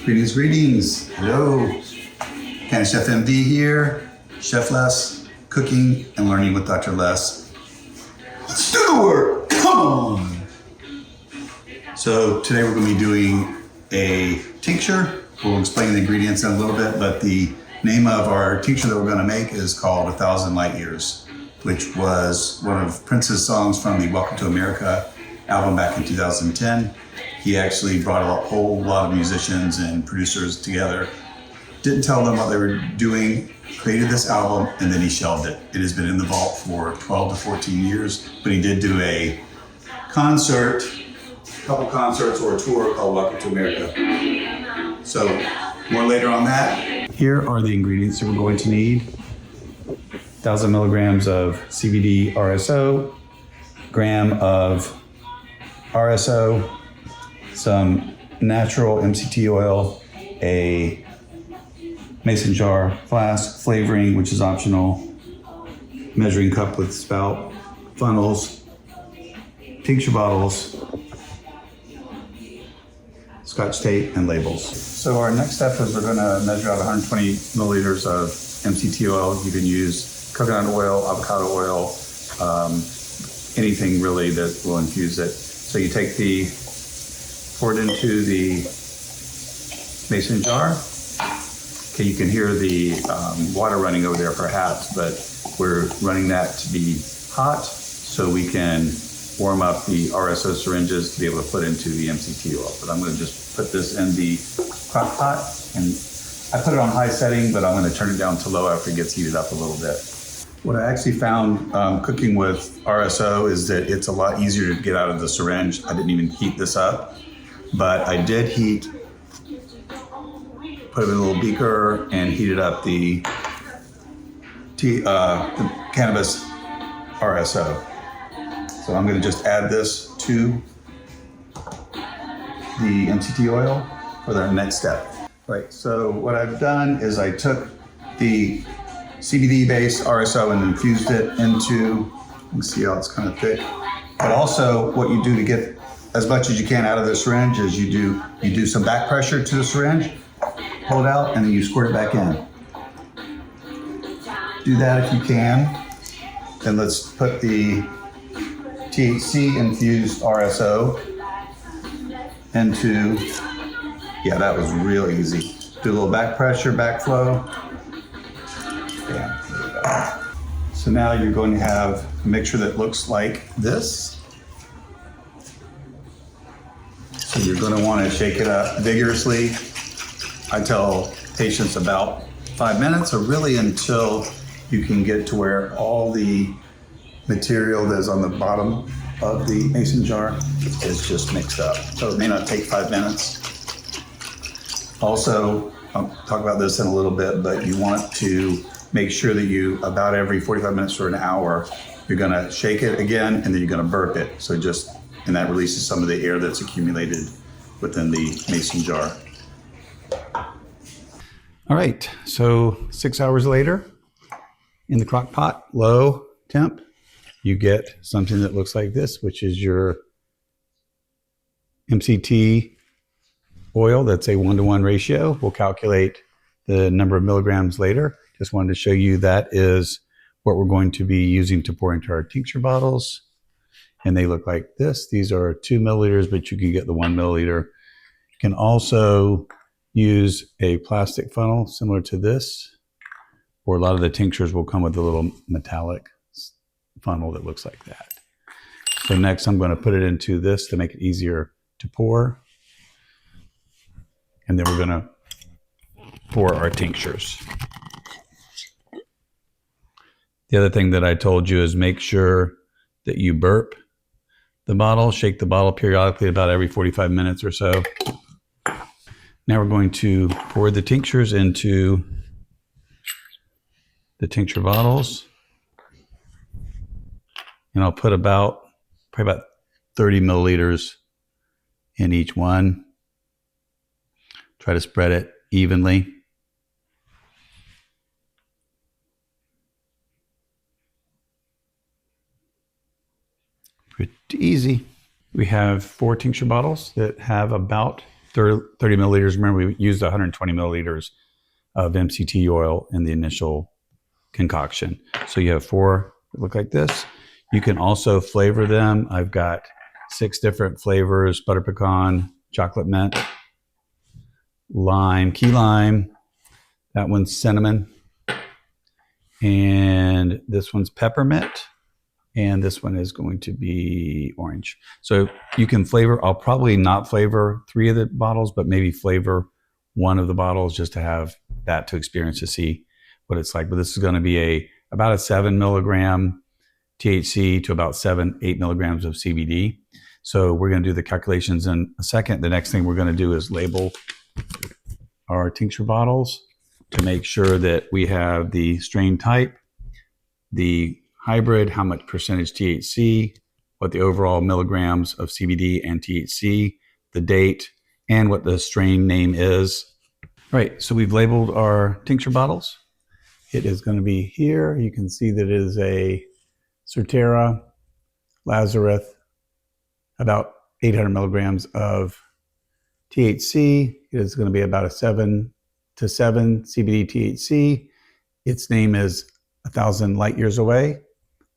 Greetings, greetings. Hello. CannaChef MD here. Chef Les, cooking and learning with Dr. Les. Let's do the work. Come on. So today we're going to be doing a tincture. We'll explain the ingredients in a little bit, but the name of our tincture that we're going to make is called 1,000 Light Years, which was one of Prince's songs from the Welcome to America album back in 2010. He actually brought a whole lot of musicians and producers together, didn't tell them what they were doing, created this album, and then he shelved it. It has been in the vault for 12 to 14 years, but he did do a concert, a couple concerts or a tour called Welcome to America. So more later on that. Here are the ingredients that we're going to need. 1,000 milligrams of CBD RSO, gram of RSO, some natural MCT oil, a mason jar flask, flavoring, which is optional, measuring cup with spout, funnels, tincture bottles, Scotch tape, and labels. So our next step is we're going to measure out 120 milliliters of MCT oil. You can use coconut oil, avocado oil, anything really that will infuse it. So you take pour it into the mason jar. Okay, you can hear the water running over there perhaps, but we're running that to be hot so we can warm up the RSO syringes to be able to put into the MCT oil. But I'm going to just put this in the crock pot, and I put it on high setting, but I'm going to turn it down to low after it gets heated up a little bit. What I actually found cooking with RSO is that it's a lot easier to get out of the syringe. I didn't even heat this up, but I did put it in a little beaker and heated up the Cannabis RSO. So I'm going to just add this to the MCT oil for the next step. Right, so what I've done is I took the CBD-based RSO and infused it into, you can see how it's kind of thick. But also what you do to get as much as you can out of the syringe is you do some back pressure to the syringe, pull it out, and then you squirt it back in. Do that if you can. Then let's put the THC infused RSO into, yeah, that was real easy. Do a little back pressure, backflow. So now you're going to have a mixture that looks like this. So you're going to want to shake it up vigorously. I tell patients about 5 minutes, or really until you can get to where all the material that's on the bottom of the mason jar is just mixed up. So it may not take 5 minutes. Also, I'll talk about this in a little bit, but you want to make sure that about every 45 minutes or an hour, you're gonna shake it again, and then you're gonna burp it. So and that releases some of the air that's accumulated within the mason jar. All right, so 6 hours later, in the crock pot, low temp, you get something that looks like this, which is your MCT oil. That's a 1-to-1 ratio. We'll calculate the number of milligrams later. Just wanted to show you that is what we're going to be using to pour into our tincture bottles. And they look like this. These are 2 milliliters, but you can get the 1 milliliter. You can also use a plastic funnel similar to this, or a lot of the tinctures will come with a little metallic funnel that looks like that. So next I'm going to put it into this to make it easier to pour. And then we're going to pour our tinctures. The other thing that I told you is make sure that you burp the bottle, shake the bottle periodically about every 45 minutes or so. Now we're going to pour the tinctures into the tincture bottles. And I'll put probably about 30 milliliters in each one. Try to spread it evenly. Pretty easy. We have 4 tincture bottles that have about 30 milliliters. Remember, we used 120 milliliters of MCT oil in the initial concoction. So you have 4 that look like this. You can also flavor them. I've got 6 different flavors: butter pecan, chocolate mint, lime, key lime. That one's cinnamon. And this one's peppermint. And this one is going to be orange. So you can flavor. I'll probably not flavor 3 of the bottles, but maybe flavor 1 of the bottles just to have that to experience, to see what it's like. But this is going to be about a 7 milligram THC to about 8 milligrams of CBD. So we're going to do the calculations in a second. The next thing we're going to do is label our tincture bottles to make sure that we have the strain type, the hybrid, how much percentage THC, what the overall milligrams of CBD and THC, the date, and what the strain name is. All right, so we've labeled our tincture bottles. It is going to be here. You can see that it is a Surterra Lazarus, about 800 milligrams of THC. It is going to be about a 7 to 7 CBD THC. Its name is 1,000 Light Years Away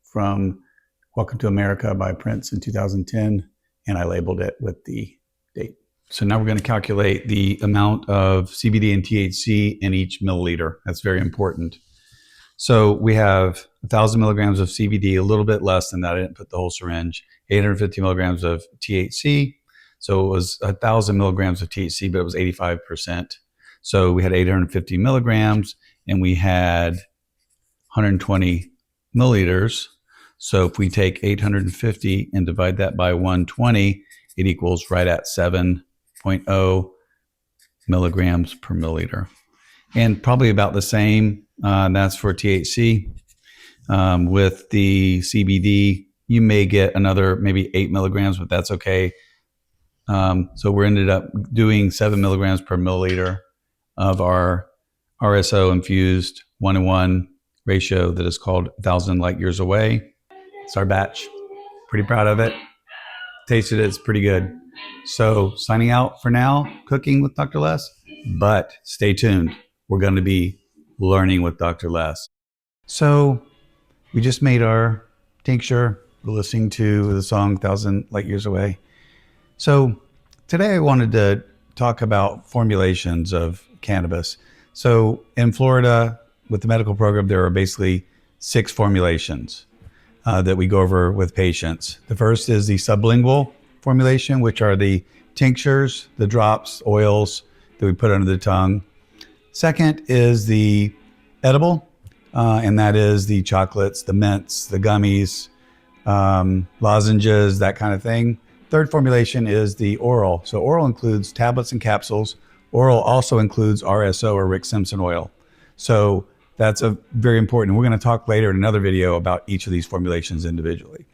from Welcome to America by Prince in 2010, and I labeled it with the date. So now we're going to calculate the amount of CBD and THC in each milliliter. That's very important. So we have 1,000 milligrams of CBD, a little bit less than that. I didn't put the whole syringe. 850 milligrams of THC. So it was 1,000 milligrams of THC, but it was 85%. So we had 850 milligrams, and we had 120 milliliters. So if we take 850 and divide that by 120, it equals right at 7.0 milligrams per milliliter. And probably about the same, that's for THC. With the CBD, you may get another maybe 8 milligrams, but that's okay. So we ended up doing 7 milligrams per milliliter of our RSO infused 1-to-1 ratio that is called 1,000 Light Years Away. It's our batch. Pretty proud of it. Tasted it. It's pretty good. So signing out for now, cooking with Dr. Les, but stay tuned. We're going to be learning with Dr. Les. So we just made our tincture. We're listening to the song 1,000 Light Years Away. So today I wanted to talk about formulations of cannabis. So in Florida, with the medical program, there are basically 6 formulations that we go over with patients. The first is the sublingual formulation, which are the tinctures, the drops, oils that we put under the tongue. Second is the edible, and that is the chocolates, the mints, the gummies, lozenges, that kind of thing. Third formulation is the oral. So oral includes tablets and capsules. Oral also includes RSO, or Rick Simpson oil. So that's a very important. We're going to talk later in another video about each of these formulations individually.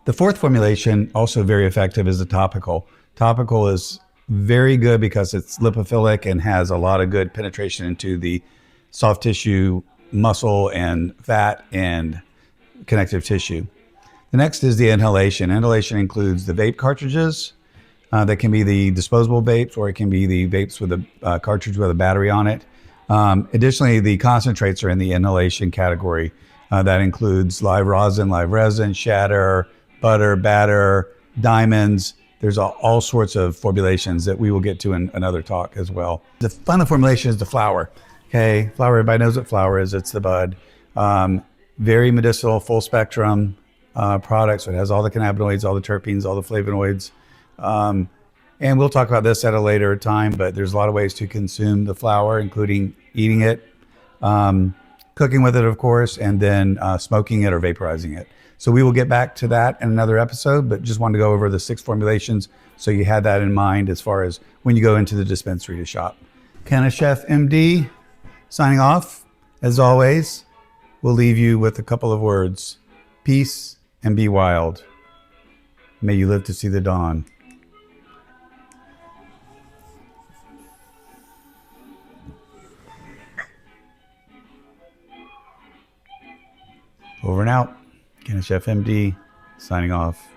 The fourth formulation, also very effective, is the topical. Topical is very good because it's lipophilic and has a lot of good penetration into the soft tissue, muscle and fat and connective tissue. The next is the inhalation. Inhalation includes the vape cartridges. That can be the disposable vapes, or it can be the vapes with a cartridge with a battery on it. Additionally, the concentrates are in the inhalation category. That includes live resin, shatter, butter, batter, diamonds. There's all sorts of formulations that we will get to in another talk as well. The final formulation is the flower. Okay, flower, everybody knows what flower is. It's the bud. Very medicinal, full spectrum product. So it has all the cannabinoids, all the terpenes, all the flavonoids. And we'll talk about this at a later time, but there's a lot of ways to consume the flower, including eating it, cooking with it, of course, and then smoking it or vaporizing it. So we will get back to that in another episode, but just wanted to go over the 6 formulations so you had that in mind as far as when you go into the dispensary to shop. CannaChef MD signing off. As always, we'll leave you with a couple of words. Peace and be wild. May you live to see the dawn. Over and out. CannAChef MD signing off.